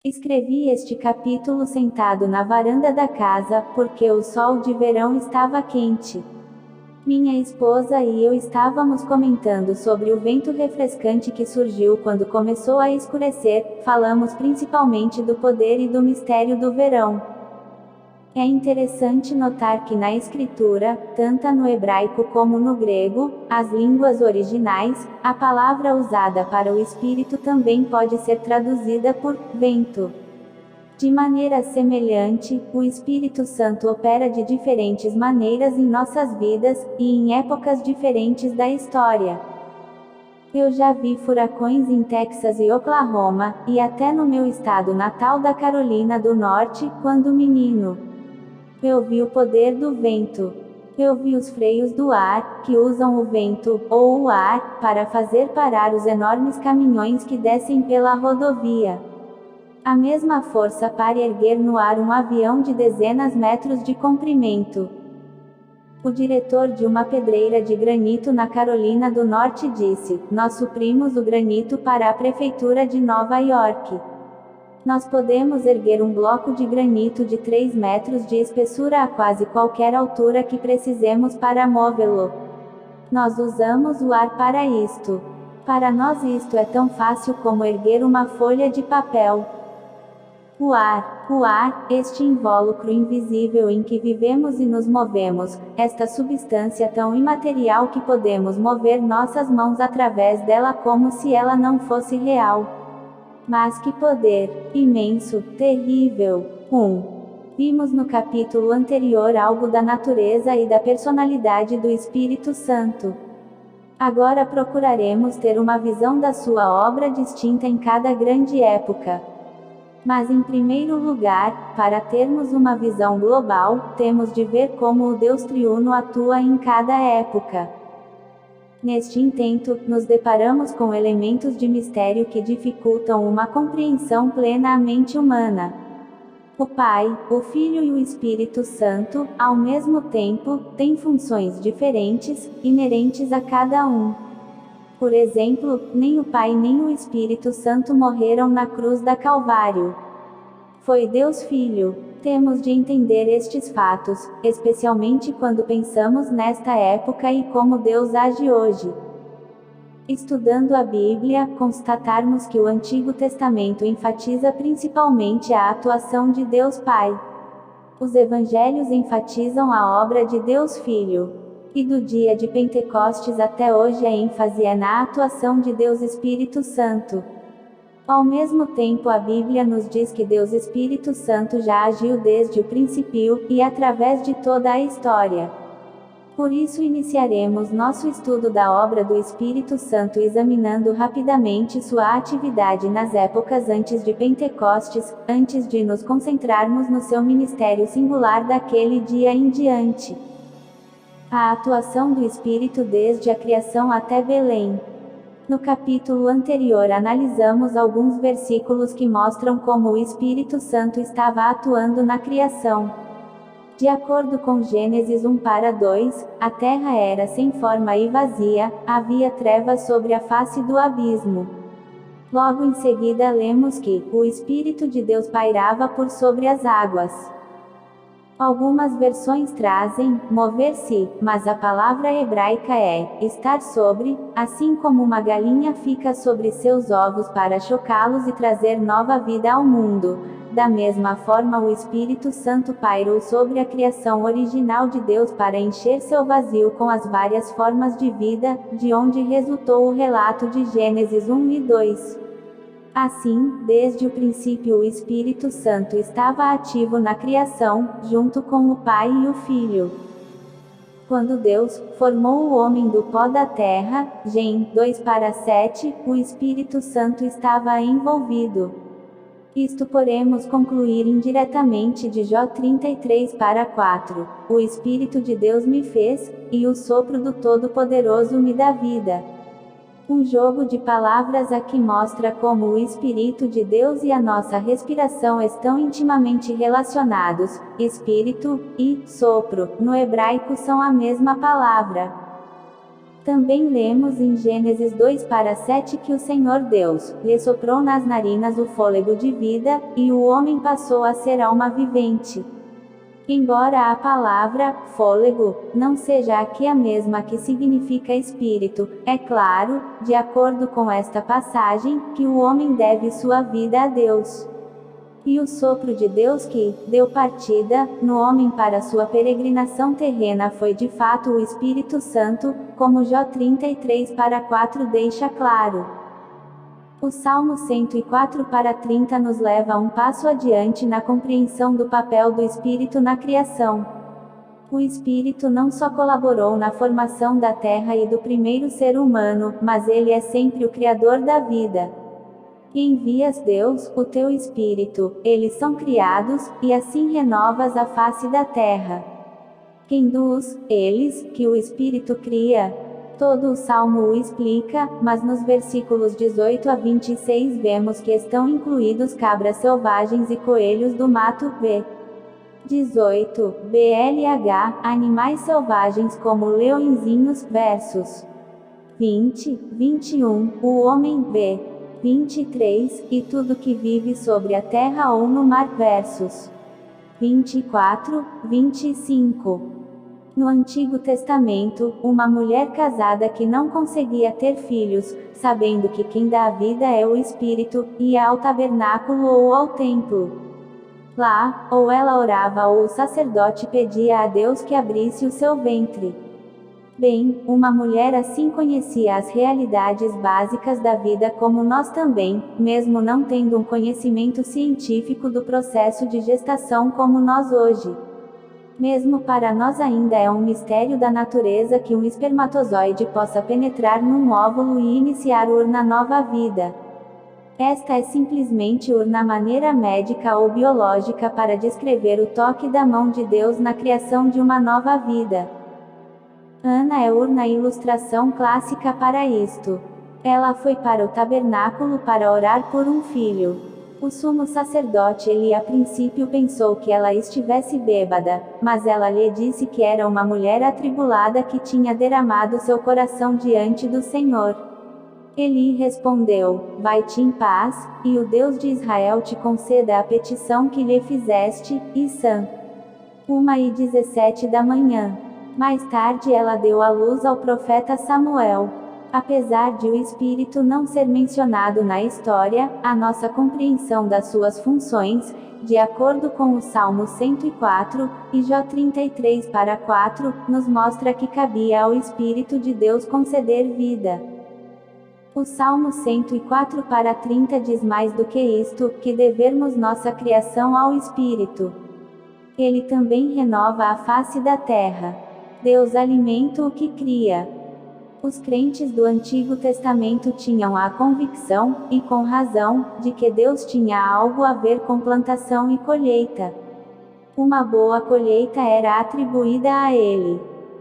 Escrevi este capítulo sentado na varanda da casa, porque o sol de verão estava quente. Minha esposa e eu estávamos comentando sobre o vento refrescante que surgiu quando começou a escurecer. Falamos principalmente do poder e do mistério do verão. É interessante notar que na escritura, tanto no hebraico como no grego, as línguas originais, a palavra usada para o espírito também pode ser traduzida por vento. De maneira semelhante, o Espírito Santo opera de diferentes maneiras em nossas vidas, e em épocas diferentes da história. Eu já vi furacões em Texas e Oklahoma, e até no meu estado natal da Carolina do Norte, quando menino. Eu vi o poder do vento. Eu vi os freios do ar, que usam o vento, ou o ar, para fazer parar os enormes caminhões que descem pela rodovia. A mesma força para erguer no ar um avião de dezenas metros de comprimento. O diretor de uma pedreira de granito na Carolina do Norte disse: "Nós suprimos o granito para a prefeitura de Nova York. Nós podemos erguer um bloco de granito de 3 metros de espessura a quase qualquer altura que precisemos para movê-lo. Nós usamos o ar para isto. Para nós isto é tão fácil como erguer uma folha de papel." O ar, este invólucro invisível em que vivemos e nos movemos, esta substância tão imaterial que podemos mover nossas mãos através dela como se ela não fosse real. Mas que poder imenso, terrível! Vimos no capítulo anterior algo da natureza e da personalidade do Espírito Santo. Agora procuraremos ter uma visão da sua obra distinta em cada grande época. Mas em primeiro lugar, para termos uma visão global, temos de ver como o Deus triuno atua em cada época. Neste intento, nos deparamos com elementos de mistério que dificultam uma compreensão plenamente humana. O Pai, o Filho e o Espírito Santo, ao mesmo tempo, têm funções diferentes, inerentes a cada um. Por exemplo, nem o Pai nem o Espírito Santo morreram na cruz da Calvário. Foi Deus Filho. Temos de entender estes fatos, especialmente quando pensamos nesta época e como Deus age hoje. Estudando a Bíblia, constatarmos que o Antigo Testamento enfatiza principalmente a atuação de Deus Pai. Os Evangelhos enfatizam a obra de Deus Filho. E do dia de Pentecostes até hoje a ênfase é na atuação de Deus Espírito Santo. Ao mesmo tempo a Bíblia nos diz que Deus Espírito Santo já agiu desde o princípio, e através de toda a história. Por isso iniciaremos nosso estudo da obra do Espírito Santo examinando rapidamente sua atividade nas épocas antes de Pentecostes, antes de nos concentrarmos no seu ministério singular daquele dia em diante. A atuação do Espírito desde a criação até Belém. No capítulo anterior analisamos alguns versículos que mostram como o Espírito Santo estava atuando na criação. De acordo com Gênesis 1:2, a terra era sem forma e vazia, havia trevas sobre a face do abismo. Logo em seguida lemos que o Espírito de Deus pairava por sobre as águas. Algumas versões trazem mover-se, mas a palavra hebraica é estar sobre, assim como uma galinha fica sobre seus ovos para chocá-los e trazer nova vida ao mundo. Da mesma forma o Espírito Santo pairou sobre a criação original de Deus para encher seu vazio com as várias formas de vida, de onde resultou o relato de Gênesis 1 e 2. Assim, desde o princípio o Espírito Santo estava ativo na criação, junto com o Pai e o Filho. Quando Deus formou o homem do pó da terra, Gê 2:7, o Espírito Santo estava envolvido. Isto podemos concluir indiretamente de Jó 33:4. O Espírito de Deus me fez, e o sopro do Todo-Poderoso me dá vida. Um jogo de palavras aqui mostra como o Espírito de Deus e a nossa respiração estão intimamente relacionados. Espírito e sopro, no hebraico são a mesma palavra. Também lemos em Gênesis 2:7 que o Senhor Deus lhe soprou nas narinas o fôlego de vida, e o homem passou a ser alma vivente. Embora a palavra fôlego não seja aqui a mesma que significa espírito, é claro, de acordo com esta passagem, que o homem deve sua vida a Deus. E o sopro de Deus que deu partida no homem para sua peregrinação terrena foi de fato o Espírito Santo, como Jó 33:4 deixa claro. O Salmo 104:30 nos leva um passo adiante na compreensão do papel do Espírito na criação. O Espírito não só colaborou na formação da terra e do primeiro ser humano, mas ele é sempre o Criador da vida. Envias Deus, o teu Espírito, eles são criados, e assim renovas a face da terra. Quem dos eles, que o Espírito cria? Todo o Salmo o explica, mas nos versículos 18 a 26 vemos que estão incluídos cabras selvagens e coelhos do mato. V. 18. BLH, animais selvagens como leõezinhos, versos 20, 21, o homem. V. 23, e tudo que vive sobre a terra ou no mar, versos 24, 25. No Antigo Testamento, uma mulher casada que não conseguia ter filhos, sabendo que quem dá a vida é o Espírito, ia ao tabernáculo ou ao templo. Lá, ou ela orava ou o sacerdote pedia a Deus que abrisse o seu ventre. Bem, uma mulher assim conhecia as realidades básicas da vida como nós também, mesmo não tendo um conhecimento científico do processo de gestação como nós hoje. Mesmo para nós ainda é um mistério da natureza que um espermatozoide possa penetrar num óvulo e iniciar uma nova vida. Esta é simplesmente uma maneira médica ou biológica para descrever o toque da mão de Deus na criação de uma nova vida. Ana é uma ilustração clássica para isto. Ela foi para o tabernáculo para orar por um filho. O sumo sacerdote Eli a princípio pensou que ela estivesse bêbada, mas ela lhe disse que era uma mulher atribulada que tinha derramado seu coração diante do Senhor. Eli respondeu: vai-te em paz, e o Deus de Israel te conceda a petição que lhe fizeste. E Sam. 1:17 da manhã. Mais tarde ela deu à luz ao profeta Samuel. Apesar de o Espírito não ser mencionado na história, a nossa compreensão das suas funções, de acordo com o Salmo 104, e Jó 33:4, nos mostra que cabia ao Espírito de Deus conceder vida. O Salmo 104:30 diz mais do que isto, que devemos nossa criação ao Espírito. Ele também renova a face da terra. Deus alimenta o que cria. Os crentes do Antigo Testamento tinham a convicção, e com razão, de que Deus tinha algo a ver com plantação e colheita. Uma boa colheita era atribuída a ele.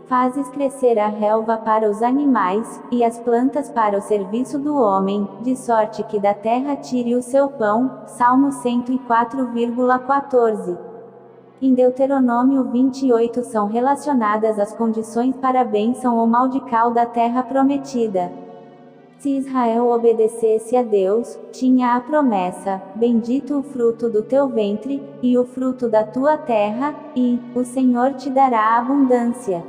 Fazes crescer a relva para os animais, e as plantas para o serviço do homem, de sorte que da terra tire o seu pão. Salmo 104,14. Em Deuteronômio 28 são relacionadas as condições para a bênção ou maldição da terra prometida. Se Israel obedecesse a Deus, tinha a promessa: bendito o fruto do teu ventre, e o fruto da tua terra, e o Senhor te dará abundância.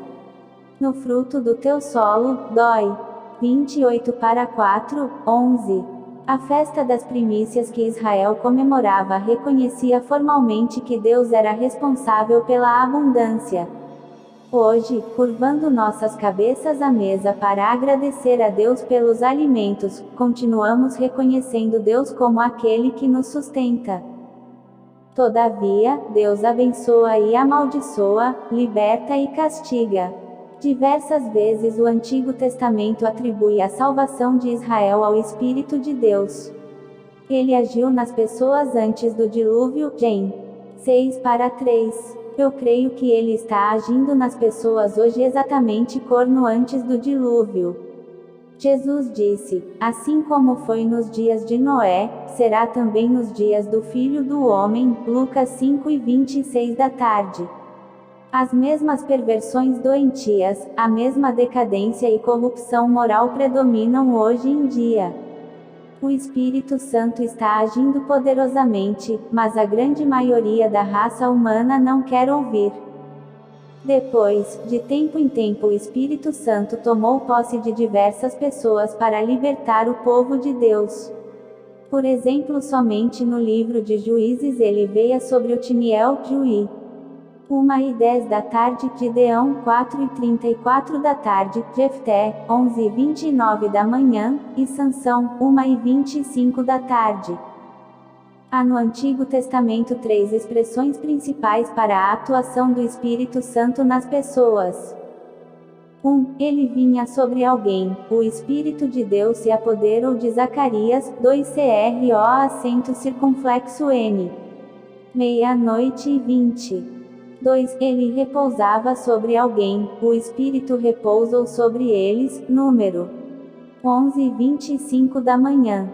No fruto do teu solo, dói. 28:4, 11. A festa das primícias que Israel comemorava reconhecia formalmente que Deus era responsável pela abundância. Hoje, curvando nossas cabeças à mesa para agradecer a Deus pelos alimentos, continuamos reconhecendo Deus como aquele que nos sustenta. Todavia, Deus abençoa e amaldiçoa, liberta e castiga. Diversas vezes o Antigo Testamento atribui a salvação de Israel ao Espírito de Deus. Ele agiu nas pessoas antes do dilúvio. Gen. 6:3. Eu creio que ele está agindo nas pessoas hoje exatamente como antes do dilúvio. Jesus disse: assim como foi nos dias de Noé, será também nos dias do Filho do Homem. Lucas 5:26 da tarde. As mesmas perversões doentias, a mesma decadência e corrupção moral predominam hoje em dia. O Espírito Santo está agindo poderosamente, mas a grande maioria da raça humana não quer ouvir. Depois, de tempo em tempo, o Espírito Santo tomou posse de diversas pessoas para libertar o povo de Deus. Por exemplo, somente no livro de Juízes ele veio sobre Otiniel, Juí. 1h10 da tarde, Gideão 4h34 da tarde, Jefté, 11h29 da manhã, e Sansão, 1h25 da tarde. Há no Antigo Testamento 3 expressões principais para a atuação do Espírito Santo nas pessoas. 1. Ele vinha sobre alguém, o Espírito de Deus se apoderou de Zacarias, 2 CRO acento circunflexo N. 00:20. 2. Ele repousava sobre alguém, o Espírito repousou sobre eles, número 11h25 da manhã.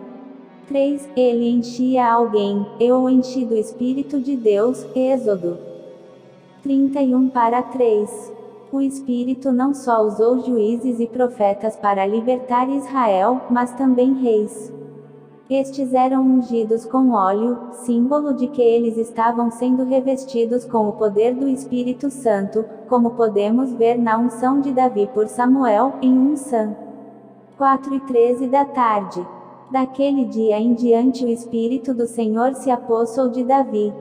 3. Ele enchia alguém, eu o enchi do Espírito de Deus, Êxodo 31:3. O Espírito não só usou juízes e profetas para libertar Israel, mas também reis. Estes eram ungidos com óleo, símbolo de que eles estavam sendo revestidos com o poder do Espírito Santo, como podemos ver na unção de Davi por Samuel, em 1 Sam. 4h13 da tarde. Daquele dia em diante o Espírito do Senhor se apossou de Davi.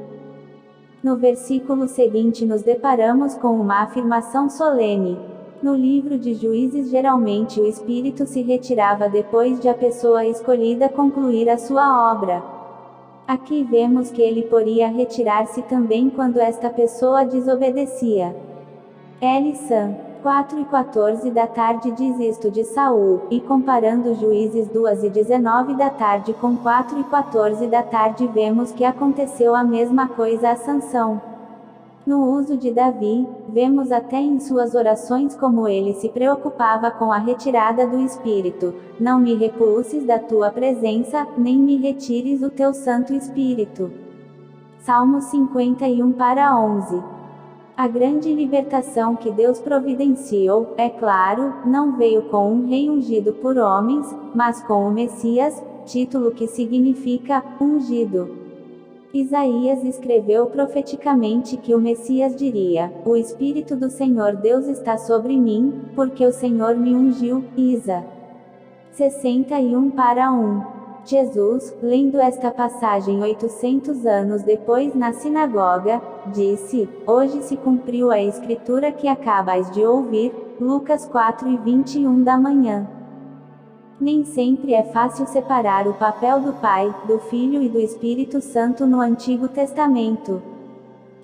No versículo seguinte nos deparamos com uma afirmação solene. No livro de Juízes geralmente o Espírito se retirava depois de a pessoa escolhida concluir a sua obra. Aqui vemos que ele poderia retirar-se também quando esta pessoa desobedecia. L. Sam. 4h14 da tarde diz isto de Saul, e comparando Juízes 2h19 da tarde com 4h14 da tarde vemos que aconteceu a mesma coisa a Sansão. No uso de Davi, vemos até em suas orações como ele se preocupava com a retirada do Espírito. Não me repulses da tua presença, nem me retires o teu Santo Espírito. Salmo 51:11. A grande libertação que Deus providenciou, é claro, não veio com um rei ungido por homens, mas com o Messias, título que significa ungido. Isaías escreveu profeticamente que o Messias diria: o Espírito do Senhor Deus está sobre mim, porque o Senhor me ungiu. Isa 61:1. Jesus, lendo esta passagem 800 anos depois na sinagoga, disse: hoje se cumpriu a escritura que acabais de ouvir. Lucas 4h21 da manhã. Nem sempre é fácil separar o papel do Pai, do Filho e do Espírito Santo no Antigo Testamento.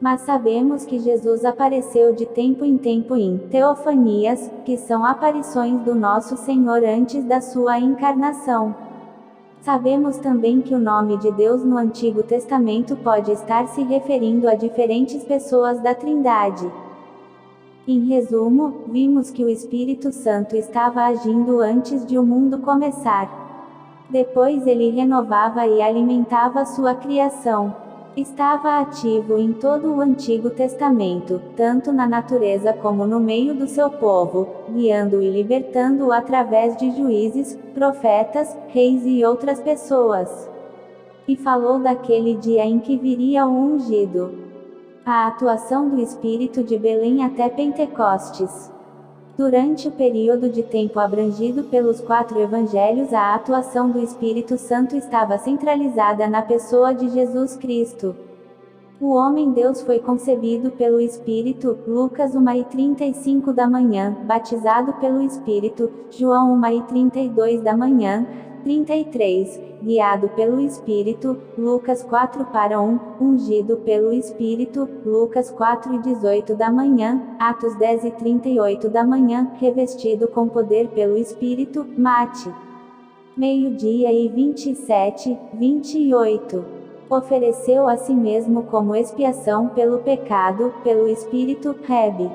Mas sabemos que Jesus apareceu de tempo em tempo em teofanias, que são aparições do nosso Senhor antes da sua encarnação. Sabemos também que o nome de Deus no Antigo Testamento pode estar se referindo a diferentes pessoas da Trindade. Em resumo, vimos que o Espírito Santo estava agindo antes de o mundo começar. Depois ele renovava e alimentava sua criação. Estava ativo em todo o Antigo Testamento, tanto na natureza como no meio do seu povo, guiando e libertando-o através de juízes, profetas, reis e outras pessoas. E falou daquele dia em que viria o ungido. A atuação do Espírito de Belém até Pentecostes. Durante o período de tempo abrangido pelos 4 evangelhos, a atuação do Espírito Santo estava centralizada na pessoa de Jesus Cristo. O homem-Deus foi concebido pelo Espírito, Lucas 1h35 da manhã, batizado pelo Espírito, João 1h32 da manhã, 33, guiado pelo Espírito, Lucas 4:1, ungido pelo Espírito, Lucas 4:18 da manhã, Atos 10:38 da manhã, revestido com poder pelo Espírito, Mate. Meio-dia e 27:28. Ofereceu a si mesmo como expiação pelo pecado, pelo Espírito, Reb.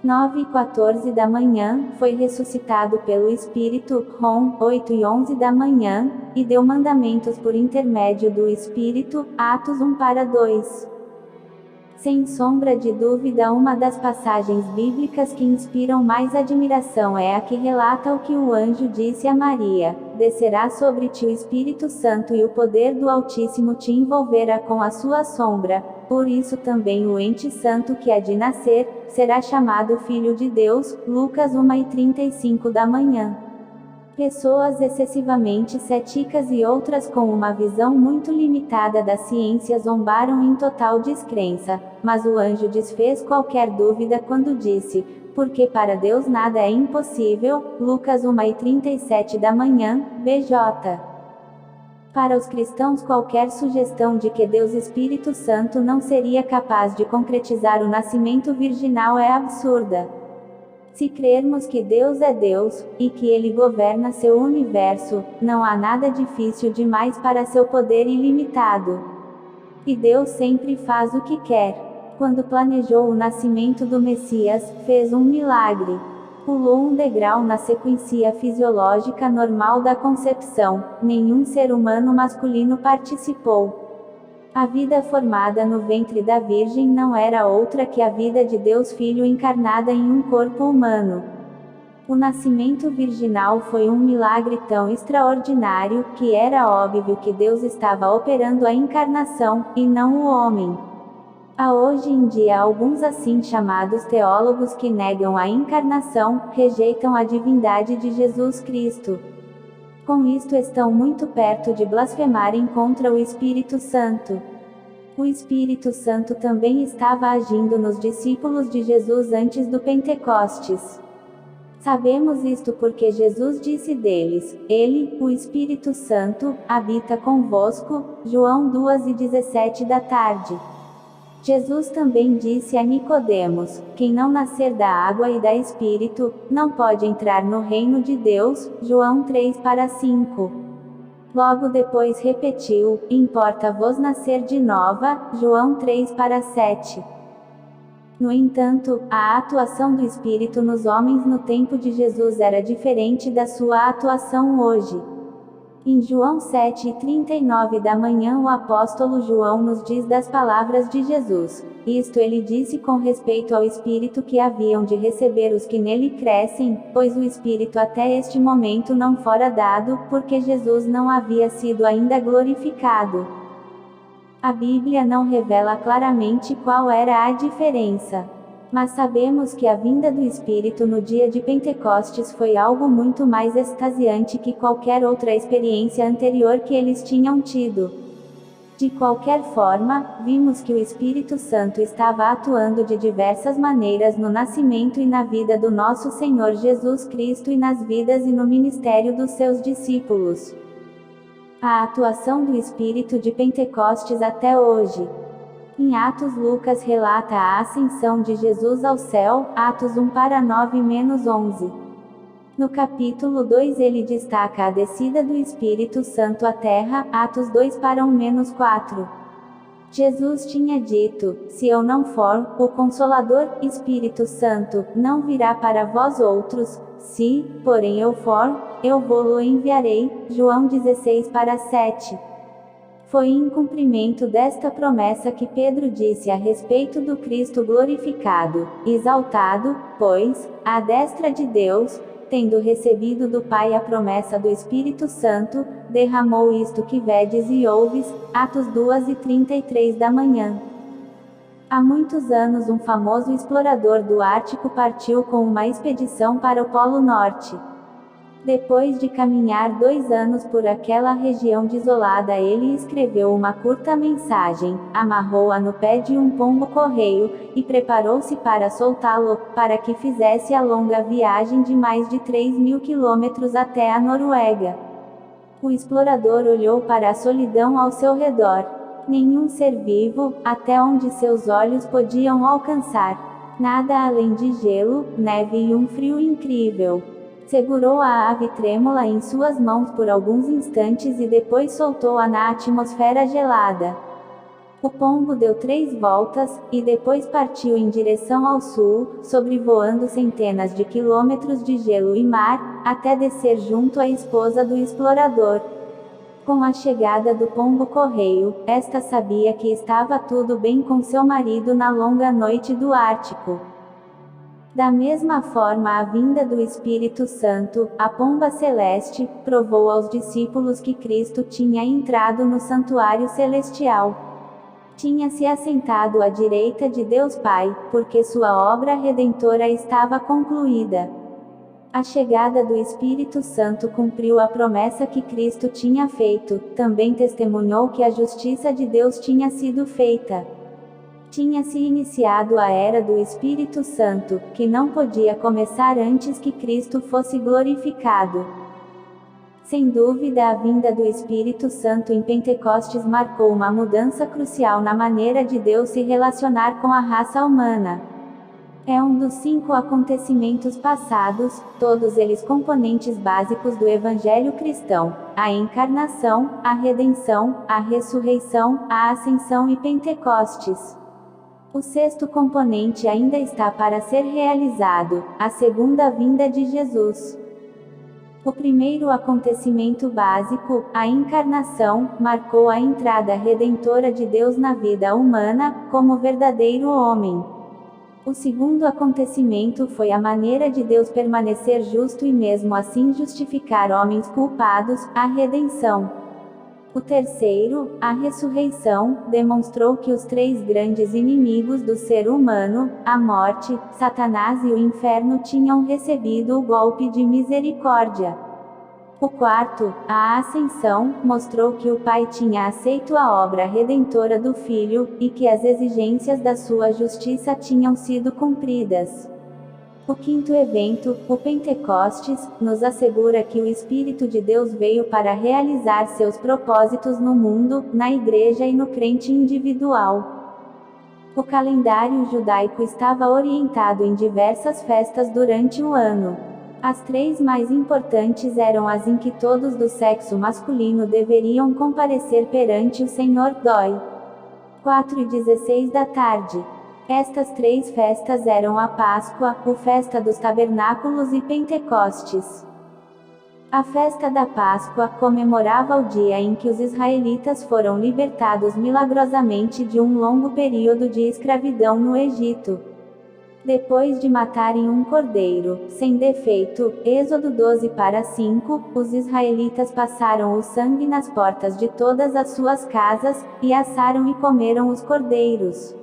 9:14 da manhã, foi ressuscitado pelo Espírito, Rom, 8:11 da manhã, e deu mandamentos por intermédio do Espírito, Atos 1:2. Sem sombra de dúvida, uma das passagens bíblicas que inspiram mais admiração é a que relata o que o anjo disse a Maria: descerá sobre ti o Espírito Santo e o poder do Altíssimo te envolverá com a sua sombra. Por isso também o ente santo que há de nascer, será chamado Filho de Deus. Lucas 1:35 da manhã. Pessoas excessivamente céticas e outras com uma visão muito limitada da ciência zombaram em total descrença, mas o anjo desfez qualquer dúvida quando disse: porque para Deus nada é impossível. Lucas 1:37 da manhã, BJ. Para os cristãos, qualquer sugestão de que Deus Espírito Santo não seria capaz de concretizar o nascimento virginal é absurda. Se crermos que Deus é Deus, e que Ele governa seu universo, não há nada difícil demais para seu poder ilimitado. E Deus sempre faz o que quer. Quando planejou o nascimento do Messias, fez um milagre. Pulou um degrau na sequência fisiológica normal da concepção. Nenhum ser humano masculino participou. A vida formada no ventre da Virgem não era outra que a vida de Deus Filho encarnada em um corpo humano. O nascimento virginal foi um milagre tão extraordinário, que era óbvio que Deus estava operando a encarnação, e não o homem. Há hoje em dia alguns assim chamados teólogos que negam a encarnação, rejeitam a divindade de Jesus Cristo. Com isto estão muito perto de blasfemarem contra o Espírito Santo. O Espírito Santo também estava agindo nos discípulos de Jesus antes do Pentecostes. Sabemos isto porque Jesus disse deles: Ele, o Espírito Santo, habita convosco. João 2:17 da tarde. Jesus também disse a Nicodemos: quem não nascer da água e da Espírito, não pode entrar no reino de Deus. João 3:5. Logo depois repetiu: importa-vos nascer de nova. João 3:7. No entanto, a atuação do Espírito nos homens no tempo de Jesus era diferente da sua atuação hoje. Em João 7:39 da manhã, o apóstolo João nos diz das palavras de Jesus: isto ele disse com respeito ao Espírito que haviam de receber os que nele crescem, pois o Espírito até este momento não fora dado, porque Jesus não havia sido ainda glorificado. A Bíblia não revela claramente qual era a diferença. Mas sabemos que a vinda do Espírito no dia de Pentecostes foi algo muito mais extasiante que qualquer outra experiência anterior que eles tinham tido. De qualquer forma, vimos que o Espírito Santo estava atuando de diversas maneiras no nascimento e na vida do nosso Senhor Jesus Cristo e nas vidas e no ministério dos seus discípulos. A atuação do Espírito de Pentecostes até hoje. Em Atos, Lucas relata a ascensão de Jesus ao céu, Atos 1:9-11. No capítulo 2 ele destaca a descida do Espírito Santo à terra, Atos 2:1-4. Jesus tinha dito: se eu não for, o Consolador, Espírito Santo, não virá para vós outros, se, porém eu for, eu vou-lo enviarei. João 16:7. Foi em cumprimento desta promessa que Pedro disse a respeito do Cristo glorificado: exaltado, pois, à destra de Deus, tendo recebido do Pai a promessa do Espírito Santo, derramou isto que vedes e ouves. Atos 2:33 da manhã. Há muitos anos um famoso explorador do Ártico partiu com uma expedição para o Polo Norte. Depois de caminhar 2 anos por aquela região desolada, ele escreveu uma curta mensagem, amarrou-a no pé de um pombo-correio, e preparou-se para soltá-lo, para que fizesse a longa viagem de mais de 3.000 quilômetros até a Noruega. O explorador olhou para a solidão ao seu redor. Nenhum ser vivo, até onde seus olhos podiam alcançar. Nada além de gelo, neve e um frio incrível. Segurou a ave trêmula em suas mãos por alguns instantes e depois soltou-a na atmosfera gelada. O pombo deu 3 voltas, e depois partiu em direção ao sul, sobrevoando centenas de quilômetros de gelo e mar, até descer junto à esposa do explorador. Com a chegada do pombo-correio, esta sabia que estava tudo bem com seu marido na longa noite do Ártico. Da mesma forma, a vinda do Espírito Santo, a pomba celeste, provou aos discípulos que Cristo tinha entrado no santuário celestial. Tinha se assentado à direita de Deus Pai, porque sua obra redentora estava concluída. A chegada do Espírito Santo cumpriu a promessa que Cristo tinha feito, também testemunhou que a justiça de Deus tinha sido feita. Tinha-se iniciado a era do Espírito Santo, que não podia começar antes que Cristo fosse glorificado. Sem dúvida, a vinda do Espírito Santo em Pentecostes marcou uma mudança crucial na maneira de Deus se relacionar com a raça humana. É um dos 5 acontecimentos passados, todos eles componentes básicos do Evangelho cristão: a encarnação, a redenção, a ressurreição, a ascensão e Pentecostes. O 6º componente ainda está para ser realizado: a segunda vinda de Jesus. O primeiro acontecimento básico, a encarnação, marcou a entrada redentora de Deus na vida humana, como verdadeiro homem. O segundo acontecimento foi a maneira de Deus permanecer justo e mesmo assim justificar homens culpados, a redenção. O terceiro, a ressurreição, demonstrou que os 3 grandes inimigos do ser humano, a morte, Satanás e o inferno, tinham recebido o golpe de misericórdia. O quarto, a ascensão, mostrou que o Pai tinha aceito a obra redentora do Filho, e que as exigências da sua justiça tinham sido cumpridas. O quinto evento, o Pentecostes, nos assegura que o Espírito de Deus veio para realizar seus propósitos no mundo, na igreja e no crente individual. O calendário judaico estava orientado em diversas festas durante o ano. As 3 mais importantes eram as em que todos do sexo masculino deveriam comparecer perante o Senhor doi. 4h16 da tarde. Estas 3 festas eram a Páscoa, a Festa dos Tabernáculos e Pentecostes. A festa da Páscoa comemorava o dia em que os israelitas foram libertados milagrosamente de um longo período de escravidão no Egito. Depois de matarem um cordeiro, sem defeito, Êxodo 12:5, os israelitas passaram o sangue nas portas de todas as suas casas, e assaram e comeram os cordeiros.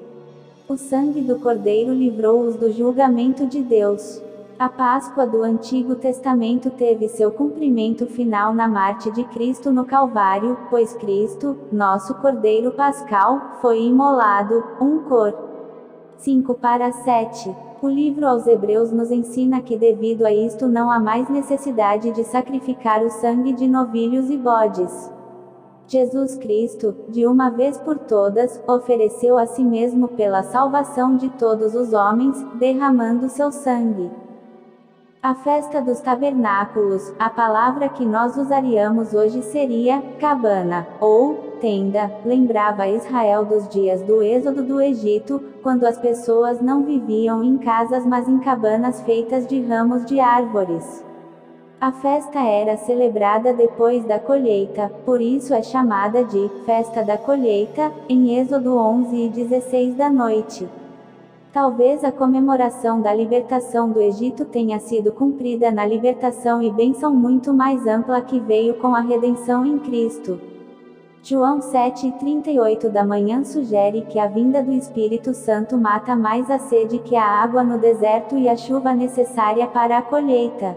O sangue do cordeiro livrou-os do julgamento de Deus. A Páscoa do Antigo Testamento teve seu cumprimento final na morte de Cristo no Calvário, pois Cristo, nosso Cordeiro Pascal, foi imolado. 1 Cor. 5:7. O livro aos Hebreus nos ensina que devido a isto não há mais necessidade de sacrificar o sangue de novilhos e bodes. Jesus Cristo, de uma vez por todas, ofereceu a si mesmo pela salvação de todos os homens, derramando seu sangue. A festa dos tabernáculos, a palavra que nós usaríamos hoje seria cabana, ou tenda, lembrava Israel dos dias do êxodo do Egito, quando as pessoas não viviam em casas mas em cabanas feitas de ramos de árvores. A festa era celebrada depois da colheita, por isso é chamada de Festa da Colheita, em Êxodo 11:16 da noite. Talvez a comemoração da libertação do Egito tenha sido cumprida na libertação e bênção muito mais ampla que veio com a redenção em Cristo. João 7:38 da manhã sugere que a vinda do Espírito Santo mata mais a sede que a água no deserto e a chuva necessária para a colheita.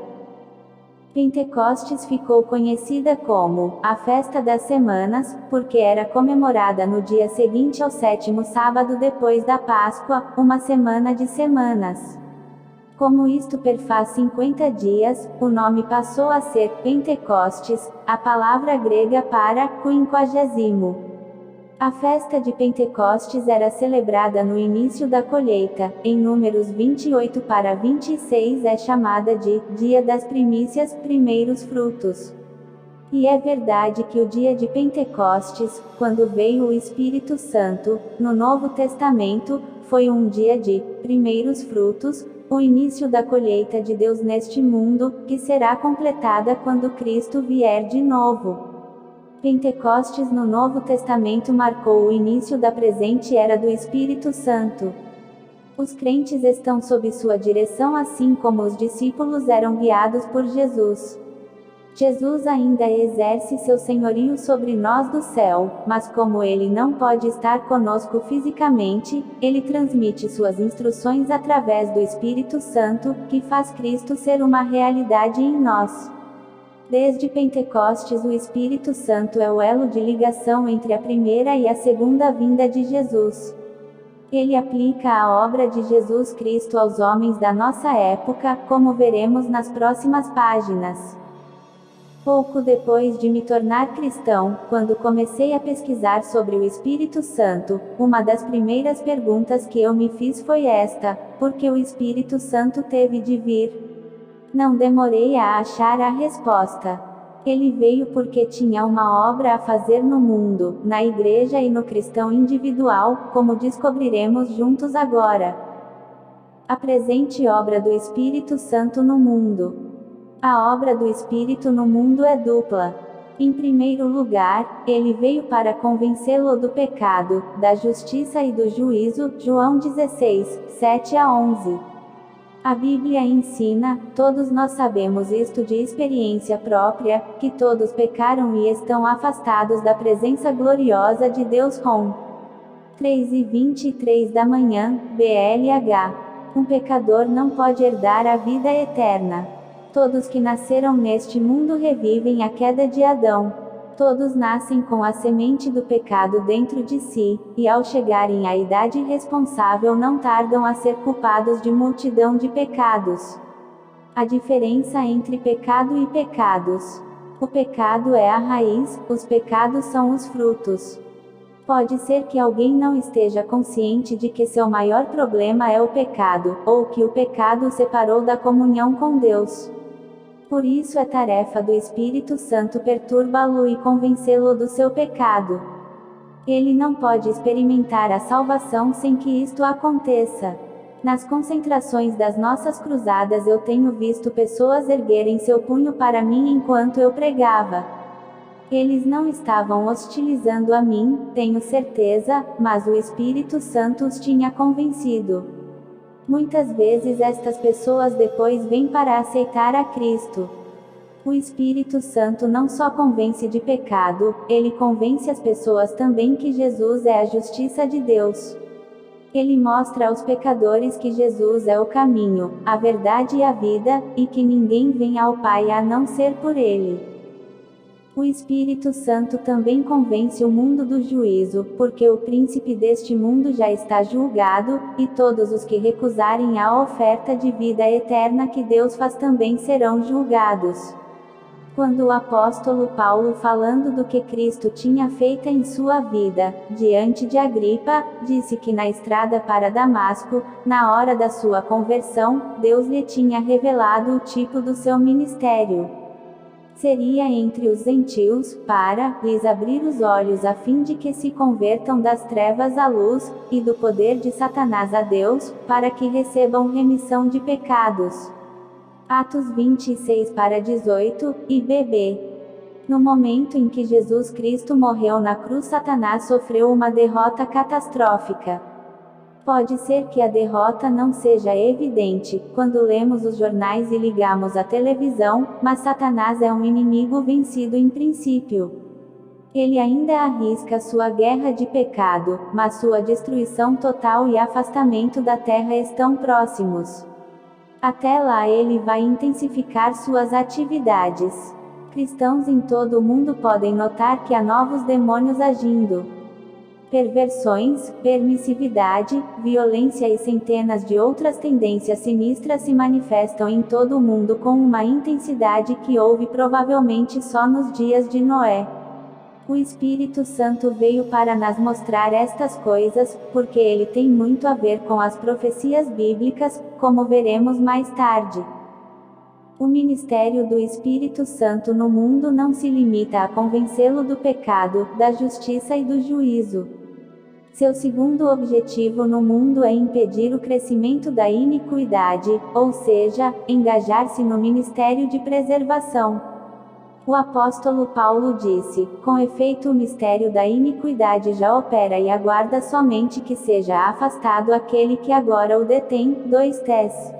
Pentecostes ficou conhecida como a Festa das Semanas, porque era comemorada no dia seguinte ao 7º sábado depois da Páscoa, uma semana de semanas. Como isto perfaz 50 dias, o nome passou a ser Pentecostes, a palavra grega para 50º. A festa de Pentecostes era celebrada no início da colheita, em Números 28-26 é chamada de Dia das Primícias, primeiros frutos. E é verdade que o dia de Pentecostes, quando veio o Espírito Santo, no Novo Testamento, foi um dia de primeiros frutos, o início da colheita de Deus neste mundo, que será completada quando Cristo vier de novo. Pentecostes no Novo Testamento marcou o início da presente era do Espírito Santo. Os crentes estão sob sua direção assim como os discípulos eram guiados por Jesus. Jesus ainda exerce seu senhorio sobre nós do céu, mas como ele não pode estar conosco fisicamente, ele transmite suas instruções através do Espírito Santo, que faz Cristo ser uma realidade em nós. Desde Pentecostes, o Espírito Santo é o elo de ligação entre a primeira e a segunda vinda de Jesus. Ele aplica a obra de Jesus Cristo aos homens da nossa época, como veremos nas próximas páginas. Pouco depois de me tornar cristão, quando comecei a pesquisar sobre o Espírito Santo, uma das primeiras perguntas que eu me fiz foi esta: por que o Espírito Santo teve de vir? Não demorei a achar a resposta. Ele veio porque tinha uma obra a fazer no mundo, na igreja e no cristão individual, como descobriremos juntos agora. A presente obra do Espírito Santo no mundo. A obra do Espírito no mundo é dupla. Em primeiro lugar, ele veio para convencê-lo do pecado, da justiça e do juízo, João 16, 7-11. A Bíblia ensina, todos nós sabemos isto de experiência própria, que todos pecaram e estão afastados da presença gloriosa de Deus. Rom. 3:23 da manhã, BLH. Um pecador não pode herdar a vida eterna. Todos que nasceram neste mundo revivem a queda de Adão. Todos nascem com a semente do pecado dentro de si, e ao chegarem à idade responsável não tardam a ser culpados de multidão de pecados. A diferença entre pecado e pecados. O pecado é a raiz, os pecados são os frutos. Pode ser que alguém não esteja consciente de que seu maior problema é o pecado, ou que o pecado o separou da comunhão com Deus. Por isso é tarefa do Espírito Santo perturbá-lo e convencê-lo do seu pecado. Ele não pode experimentar a salvação sem que isto aconteça. Nas concentrações das nossas cruzadas eu tenho visto pessoas erguerem seu punho para mim enquanto eu pregava. Eles não estavam hostilizando a mim, tenho certeza, mas o Espírito Santo os tinha convencido. Muitas vezes estas pessoas depois vêm para aceitar a Cristo. O Espírito Santo não só convence de pecado, ele convence as pessoas também que Jesus é a justiça de Deus. Ele mostra aos pecadores que Jesus é o caminho, a verdade e a vida, e que ninguém vem ao Pai a não ser por ele. O Espírito Santo também convence o mundo do juízo, porque o príncipe deste mundo já está julgado, e todos os que recusarem a oferta de vida eterna que Deus faz também serão julgados. Quando o apóstolo Paulo, falando do que Cristo tinha feito em sua vida, diante de Agripa, disse que na estrada para Damasco, na hora da sua conversão, Deus lhe tinha revelado o tipo do seu ministério. Seria entre os gentios, para lhes abrir os olhos a fim de que se convertam das trevas à luz, e do poder de Satanás a Deus, para que recebam remissão de pecados. Atos 26-18, IBB. No momento em que Jesus Cristo morreu na cruz, Satanás sofreu uma derrota catastrófica. Pode ser que a derrota não seja evidente, quando lemos os jornais e ligamos a televisão, mas Satanás é um inimigo vencido em princípio. Ele ainda arrisca sua guerra de pecado, mas sua destruição total e afastamento da terra estão próximos. Até lá ele vai intensificar suas atividades. Cristãos em todo o mundo podem notar que há novos demônios agindo. Perversões, permissividade, violência e centenas de outras tendências sinistras se manifestam em todo o mundo com uma intensidade que houve provavelmente só nos dias de Noé. O Espírito Santo veio para nos mostrar estas coisas, porque ele tem muito a ver com as profecias bíblicas, como veremos mais tarde. O ministério do Espírito Santo no mundo não se limita a convencê-lo do pecado, da justiça e do juízo. Seu segundo objetivo no mundo é impedir o crescimento da iniquidade, ou seja, engajar-se no ministério de preservação. O apóstolo Paulo disse: com efeito o mistério da iniquidade já opera e aguarda somente que seja afastado aquele que agora o detém. 2 Tess.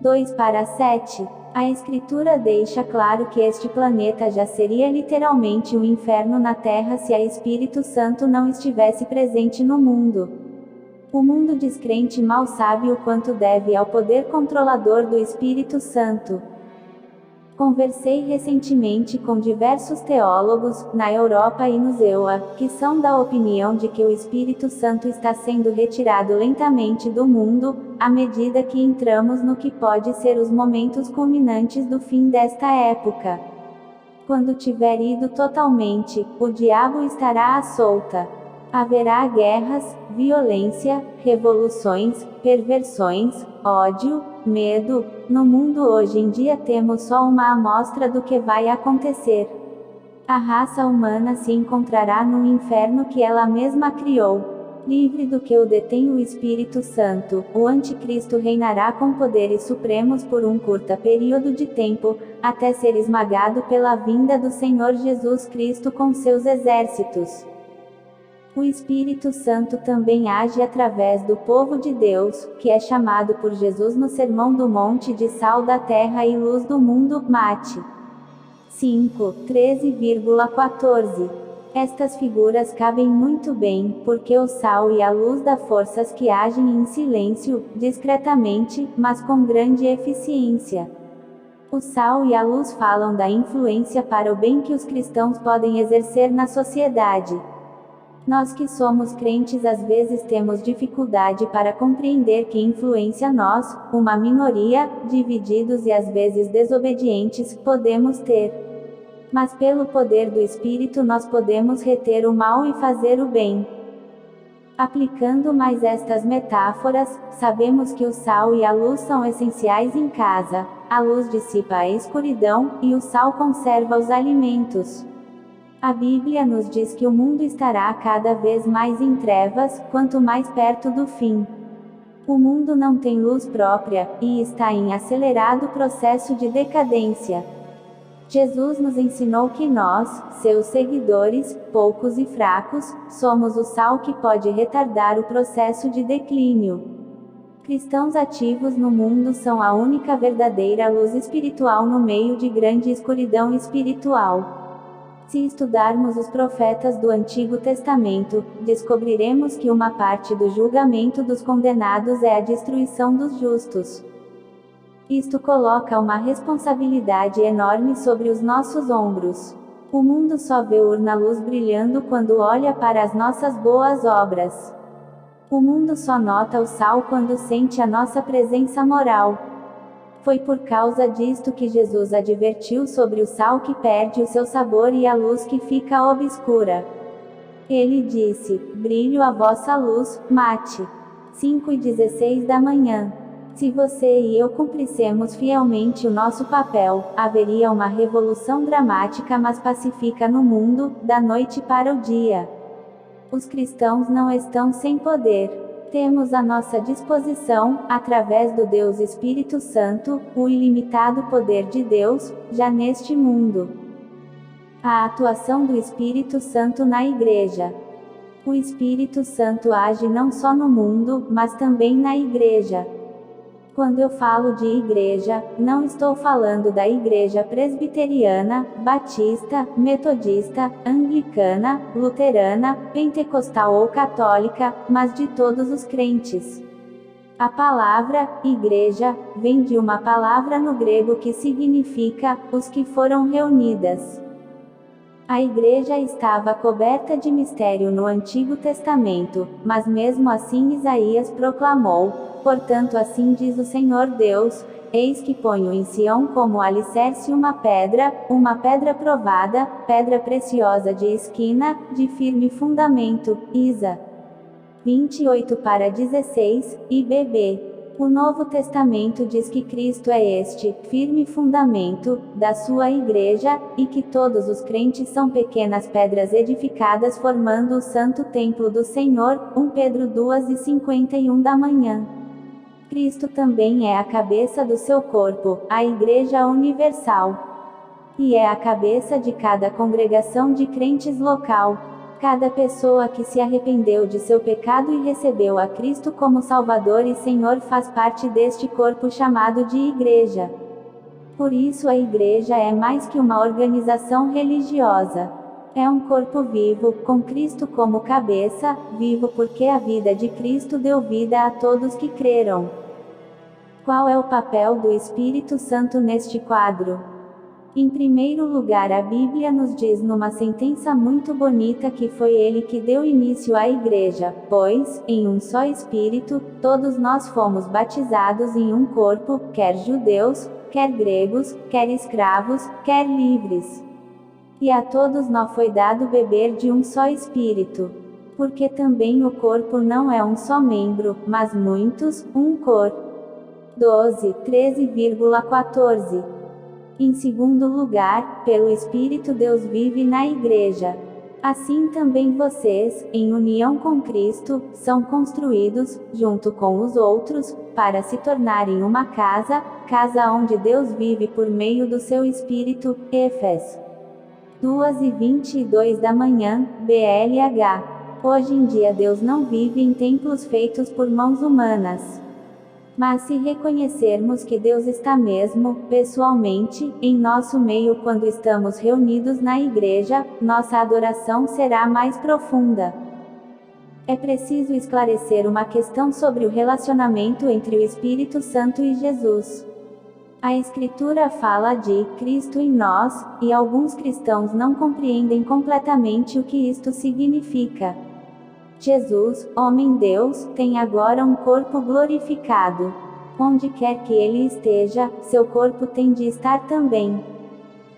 2:7. A Escritura deixa claro que este planeta já seria literalmente um inferno na Terra se a Espírito Santo não estivesse presente no mundo. O mundo descrente mal sabe o quanto deve ao poder controlador do Espírito Santo. Conversei recentemente com diversos teólogos, na Europa e nos EUA, que são da opinião de que o Espírito Santo está sendo retirado lentamente do mundo, à medida que entramos no que pode ser os momentos culminantes do fim desta época. Quando tiver ido totalmente, o diabo estará à solta. Haverá guerras, violência, revoluções, perversões, ódio, medo. No mundo hoje em dia temos só uma amostra do que vai acontecer. A raça humana se encontrará num inferno que ela mesma criou. Livre do que o detém o Espírito Santo, o Anticristo reinará com poderes supremos por um curto período de tempo, até ser esmagado pela vinda do Senhor Jesus Cristo com seus exércitos. O Espírito Santo também age através do povo de Deus, que é chamado por Jesus no Sermão do Monte de sal da terra e luz do mundo, Mate 5:13,14. Estas figuras cabem muito bem, porque o sal e a luz dão forças que agem em silêncio, discretamente, mas com grande eficiência. O sal e a luz falam da influência para o bem que os cristãos podem exercer na sociedade. Nós que somos crentes às vezes temos dificuldade para compreender que influência nós, uma minoria, divididos e às vezes desobedientes, podemos ter. Mas pelo poder do Espírito nós podemos reter o mal e fazer o bem. Aplicando mais estas metáforas, sabemos que o sal e a luz são essenciais em casa. A luz dissipa a escuridão, e o sal conserva os alimentos. A Bíblia nos diz que o mundo estará cada vez mais em trevas, quanto mais perto do fim. O mundo não tem luz própria, e está em acelerado processo de decadência. Jesus nos ensinou que nós, seus seguidores, poucos e fracos, somos o sal que pode retardar o processo de declínio. Cristãos ativos no mundo são a única verdadeira luz espiritual no meio de grande escuridão espiritual. Se estudarmos os profetas do Antigo Testamento, descobriremos que uma parte do julgamento dos condenados é a destruição dos justos. Isto coloca uma responsabilidade enorme sobre os nossos ombros. O mundo só vê urna luz brilhando quando olha para as nossas boas obras. O mundo só nota o sal quando sente a nossa presença moral. Foi por causa disto que Jesus advertiu sobre o sal que perde o seu sabor e a luz que fica obscura. Ele disse: brilho a vossa luz, Mate 5:16 da manhã. Se você e eu cumprissemos fielmente o nosso papel, haveria uma revolução dramática mas pacífica no mundo, da noite para o dia. Os cristãos não estão sem poder. Temos à nossa disposição, através do Deus Espírito Santo, o ilimitado poder de Deus, já neste mundo. A atuação do Espírito Santo na Igreja. O Espírito Santo age não só no mundo, mas também na Igreja. Quando eu falo de igreja, não estou falando da igreja presbiteriana, batista, metodista, anglicana, luterana, pentecostal ou católica, mas de todos os crentes. A palavra igreja vem de uma palavra no grego que significa os que foram reunidas. A igreja estava coberta de mistério no Antigo Testamento, mas mesmo assim Isaías proclamou: portanto assim diz o Senhor Deus, eis que ponho em Sião como alicerce uma pedra provada, pedra preciosa de esquina, de firme fundamento. Isa 28:16, IBB. O Novo Testamento diz que Cristo é este firme fundamento da sua igreja, e que todos os crentes são pequenas pedras edificadas formando o santo templo do Senhor. 1 Pedro 2:51 da manhã. Cristo também é a cabeça do seu corpo, a Igreja Universal. e é a cabeça de cada congregação de crentes local. Cada pessoa que se arrependeu de seu pecado e recebeu a Cristo como Salvador e Senhor faz parte deste corpo chamado de igreja. Por isso a igreja é mais que uma organização religiosa. É um corpo vivo, com Cristo como cabeça, vivo porque a vida de Cristo deu vida a todos que creram. Qual é o papel do Espírito Santo neste quadro? Em primeiro lugar, a Bíblia nos diz numa sentença muito bonita que foi ele que deu início à igreja, pois, em um só Espírito, todos nós fomos batizados em um corpo, quer judeus, quer gregos, quer escravos, quer livres. E a todos nós foi dado beber de um só Espírito. Porque também o corpo não é um só membro, mas muitos, um corpo. 13,14. Em segundo lugar, pelo Espírito Deus vive na igreja. Assim também vocês, em união com Cristo, são construídos, junto com os outros, para se tornarem uma casa onde Deus vive por meio do seu Espírito. Efésios 2:22 da manhã, BLH. Hoje em dia Deus não vive em templos feitos por mãos humanas. Mas se reconhecermos que Deus está mesmo, pessoalmente, em nosso meio quando estamos reunidos na igreja, nossa adoração será mais profunda. É preciso esclarecer uma questão sobre o relacionamento entre o Espírito Santo e Jesus. A Escritura fala de Cristo em nós, e alguns cristãos não compreendem completamente o que isto significa. Jesus, homem-Deus, tem agora um corpo glorificado. Onde quer que ele esteja, seu corpo tem de estar também.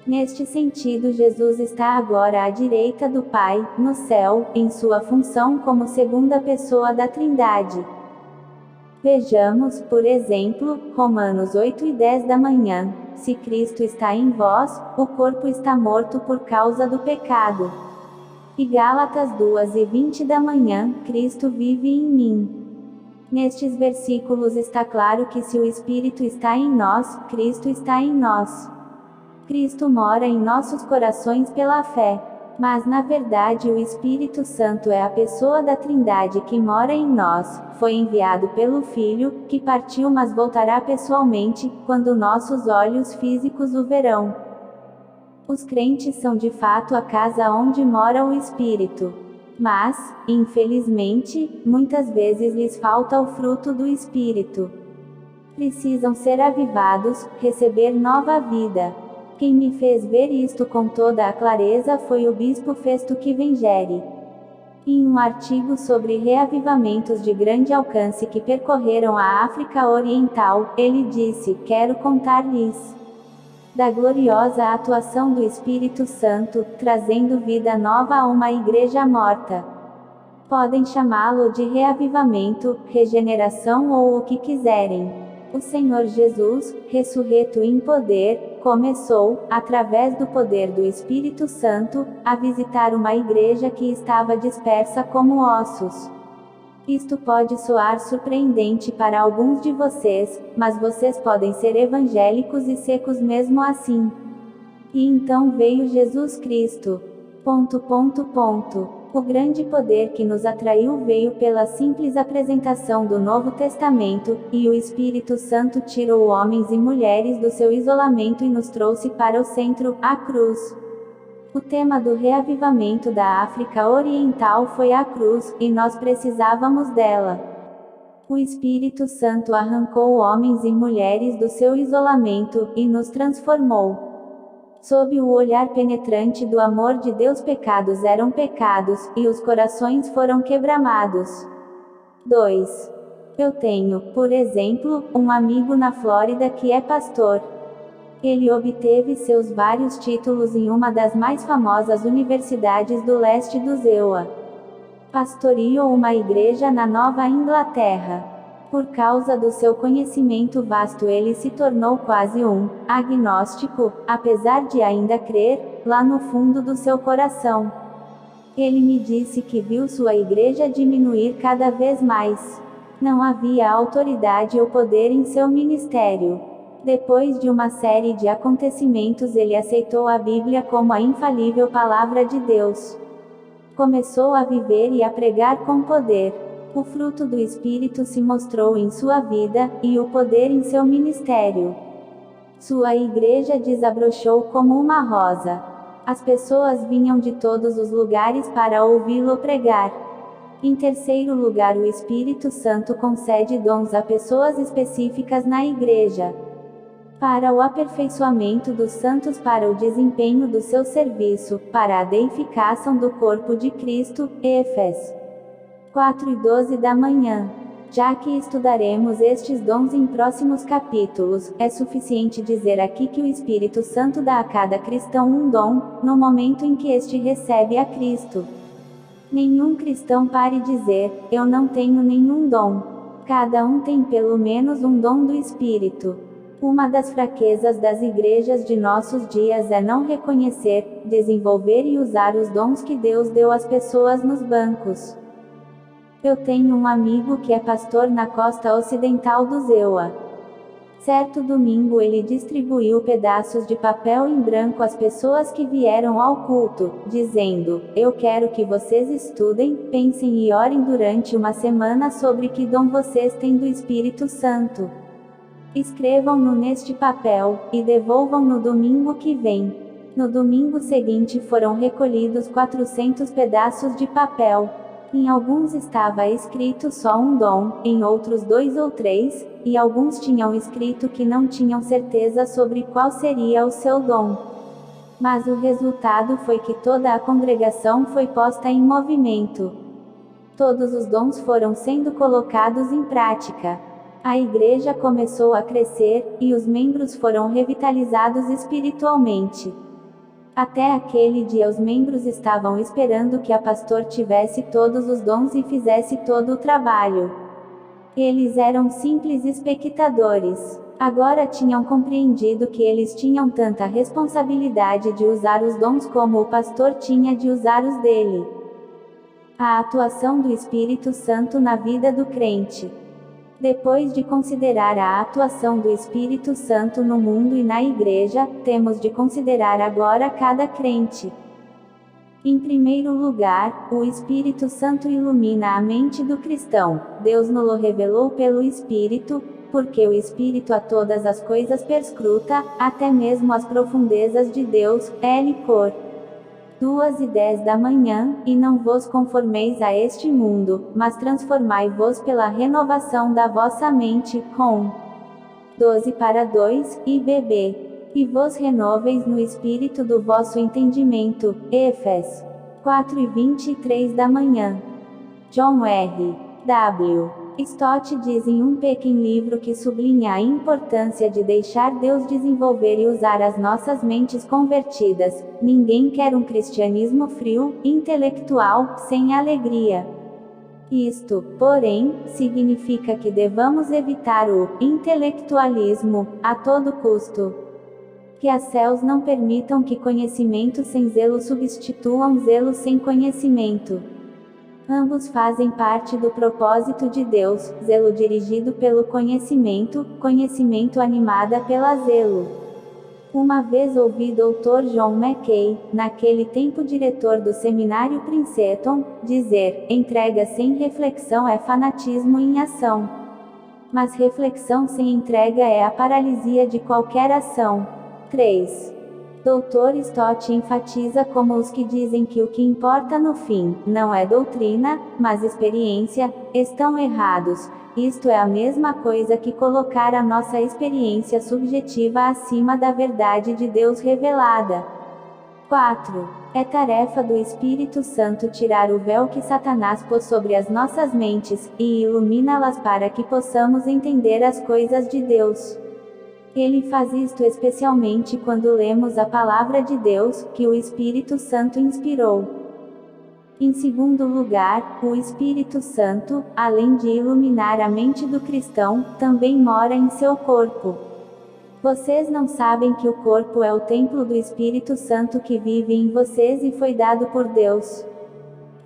Neste sentido, Jesus está agora à direita do Pai, no céu, em sua função como segunda pessoa da Trindade. Vejamos, por exemplo, Romanos 8:10 da manhã. Se Cristo está em vós, o corpo está morto por causa do pecado. E Gálatas 2:20 da manhã, Cristo vive em mim. Nestes versículos está claro que se o Espírito está em nós, Cristo está em nós. Cristo mora em nossos corações pela fé. Mas na verdade o Espírito Santo é a pessoa da Trindade que mora em nós, foi enviado pelo Filho, que partiu mas voltará pessoalmente, quando nossos olhos físicos o verão. Os crentes são de fato a casa onde mora o Espírito. Mas, infelizmente, muitas vezes lhes falta o fruto do Espírito. Precisam ser avivados, receber nova vida. Quem me fez ver isto com toda a clareza foi o bispo Festo Kivengeri. Em um artigo sobre reavivamentos de grande alcance que percorreram a África Oriental, ele disse: "Quero contar-lhes da gloriosa atuação do Espírito Santo, trazendo vida nova a uma igreja morta. Podem chamá-lo de reavivamento, regeneração ou o que quiserem. O Senhor Jesus, ressurreto em poder, começou, através do poder do Espírito Santo, a visitar uma igreja que estava dispersa como ossos. Isto pode soar surpreendente para alguns de vocês, mas vocês podem ser evangélicos e secos mesmo assim. E então veio Jesus Cristo. O grande poder que nos atraiu veio pela simples apresentação do Novo Testamento, e o Espírito Santo tirou homens e mulheres do seu isolamento e nos trouxe para o centro, a cruz. O tema do reavivamento da África Oriental foi a cruz, e nós precisávamos dela. O Espírito Santo arrancou homens e mulheres do seu isolamento, e nos transformou. Sob o olhar penetrante do amor de Deus, pecados eram pecados, e os corações foram quebramados. 2. Eu tenho, por exemplo, um amigo na Flórida que é pastor. Ele obteve seus vários títulos em uma das mais famosas universidades do leste dos EUA. Pastoreou uma igreja na Nova Inglaterra. Por causa do seu conhecimento vasto, ele se tornou quase um agnóstico, apesar de ainda crer, lá no fundo do seu coração. Ele me disse que viu sua igreja diminuir cada vez mais. Não havia autoridade ou poder em seu ministério. Depois de uma série de acontecimentos, ele aceitou a Bíblia como a infalível palavra de Deus. Começou a viver e a pregar com poder. O fruto do Espírito se mostrou em sua vida, e o poder em seu ministério. Sua igreja desabrochou como uma rosa. As pessoas vinham de todos os lugares para ouvi-lo pregar. Em terceiro lugar, o Espírito Santo concede dons a pessoas específicas na igreja. Para o aperfeiçoamento dos santos, para o desempenho do seu serviço, para a deificação do corpo de Cristo, Efésios 4:12 da manhã. Já que estudaremos estes dons em próximos capítulos, é suficiente dizer aqui que o Espírito Santo dá a cada cristão um dom, no momento em que este recebe a Cristo. Nenhum cristão pare dizer, eu não tenho nenhum dom. Cada um tem pelo menos um dom do Espírito. Uma das fraquezas das igrejas de nossos dias é não reconhecer, desenvolver e usar os dons que Deus deu às pessoas nos bancos. Eu tenho um amigo que é pastor na costa ocidental do Zewa. Certo domingo ele distribuiu pedaços de papel em branco às pessoas que vieram ao culto, dizendo: eu quero que vocês estudem, pensem e orem durante uma semana sobre que dom vocês têm do Espírito Santo. Escrevam-no neste papel, e devolvam no domingo que vem. No domingo seguinte foram recolhidos 400 pedaços de papel. Em alguns estava escrito só um dom, em outros 2 ou 3, e alguns tinham escrito que não tinham certeza sobre qual seria o seu dom. Mas o resultado foi que toda a congregação foi posta em movimento. Todos os dons foram sendo colocados em prática. A igreja começou a crescer, e os membros foram revitalizados espiritualmente. Até aquele dia os membros estavam esperando que a pastor tivesse todos os dons e fizesse todo o trabalho. Eles eram simples espectadores. Agora tinham compreendido que eles tinham tanta responsabilidade de usar os dons como o pastor tinha de usar os dele. A atuação do Espírito Santo na vida do crente. Depois de considerar a atuação do Espírito Santo no mundo e na igreja, temos de considerar agora cada crente. Em primeiro lugar, o Espírito Santo ilumina a mente do cristão. Deus nos revelou pelo Espírito, porque o Espírito a todas as coisas perscruta, até mesmo as profundezas de Deus. L. Cor. 2:10 da manhã, e não vos conformeis a este mundo, mas transformai-vos pela renovação da vossa mente, com 12:2, IBB. E vos renoveis no espírito do vosso entendimento, Efésios 4:23 da manhã. John R. W. Stott diz em um pequeno livro que sublinha a importância de deixar Deus desenvolver e usar as nossas mentes convertidas. Ninguém quer um cristianismo frio, intelectual, sem alegria. Isto, porém, significa que devamos evitar o intelectualismo a todo custo. Que as céus não permitam que conhecimento sem zelo substituam zelo sem conhecimento. Ambos fazem parte do propósito de Deus, zelo dirigido pelo conhecimento, conhecimento animada pela zelo. Uma vez ouvi Dr. John Mackay, naquele tempo diretor do seminário Princeton, dizer: entrega sem reflexão é fanatismo em ação. Mas reflexão sem entrega é a paralisia de qualquer ação. 3. Dr. Stott enfatiza como os que dizem que o que importa no fim, não é doutrina, mas experiência, estão errados. Isto é a mesma coisa que colocar a nossa experiência subjetiva acima da verdade de Deus revelada. 4. É tarefa do Espírito Santo tirar o véu que Satanás pôs sobre as nossas mentes, e iluminá-las para que possamos entender as coisas de Deus. Ele faz isto especialmente quando lemos a palavra de Deus, que o Espírito Santo inspirou. Em segundo lugar, o Espírito Santo, além de iluminar a mente do cristão, também mora em seu corpo. Vocês não sabem que o corpo é o templo do Espírito Santo que vive em vocês e foi dado por Deus.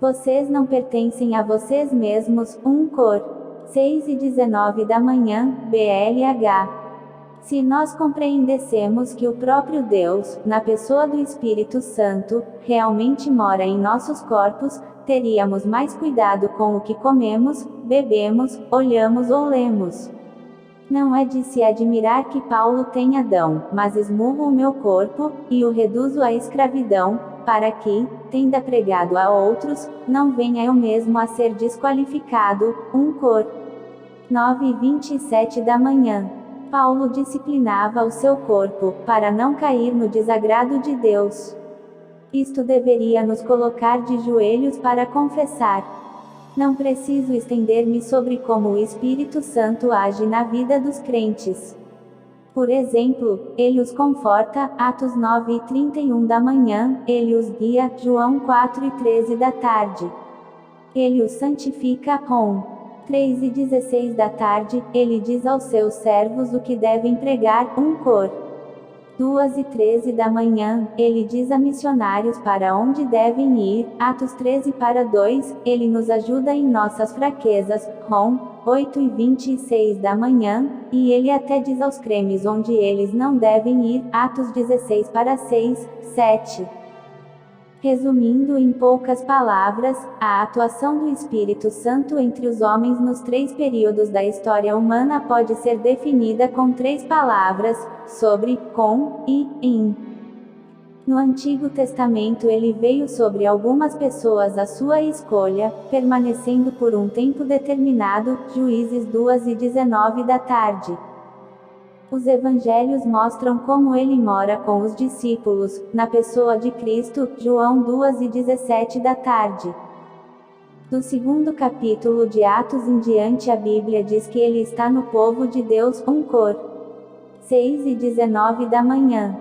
Vocês não pertencem a vocês mesmos. 1 Cor. 6:19 da manhã, BLH. Se nós compreendêssemos que o próprio Deus, na pessoa do Espírito Santo, realmente mora em nossos corpos, teríamos mais cuidado com o que comemos, bebemos, olhamos ou lemos. Não é de se admirar que Paulo tem Adão, mas esmurro o meu corpo, e o reduzo à escravidão, para que, tendo pregado a outros, não venha eu mesmo a ser desqualificado. 1 Cor. 9:27 da manhã. Paulo disciplinava o seu corpo, para não cair no desagrado de Deus. Isto deveria nos colocar de joelhos para confessar. Não preciso estender-me sobre como o Espírito Santo age na vida dos crentes. Por exemplo, ele os conforta, Atos 9:31 da manhã, ele os guia, João 4:13 da tarde. Ele os santifica, Rom 3:16 da tarde, ele diz aos seus servos o que devem pregar, 1 Cor. 2:13 da manhã, ele diz a missionários para onde devem ir, Atos 13:2, ele nos ajuda em nossas fraquezas, Rom 8:26 da manhã, e ele até diz aos crentes onde eles não devem ir, Atos 16:6, 7. Resumindo em poucas palavras, a atuação do Espírito Santo entre os homens nos 3 períodos da história humana pode ser definida com 3 palavras: sobre, com e em. No Antigo Testamento ele veio sobre algumas pessoas à sua escolha, permanecendo por um tempo determinado, Juízes 2:19 da tarde. Os evangelhos mostram como ele mora com os discípulos, na pessoa de Cristo, João 2:17 da tarde. Do 2º capítulo de Atos em diante a Bíblia diz que ele está no povo de Deus, 1 Cor. 6:19 da manhã.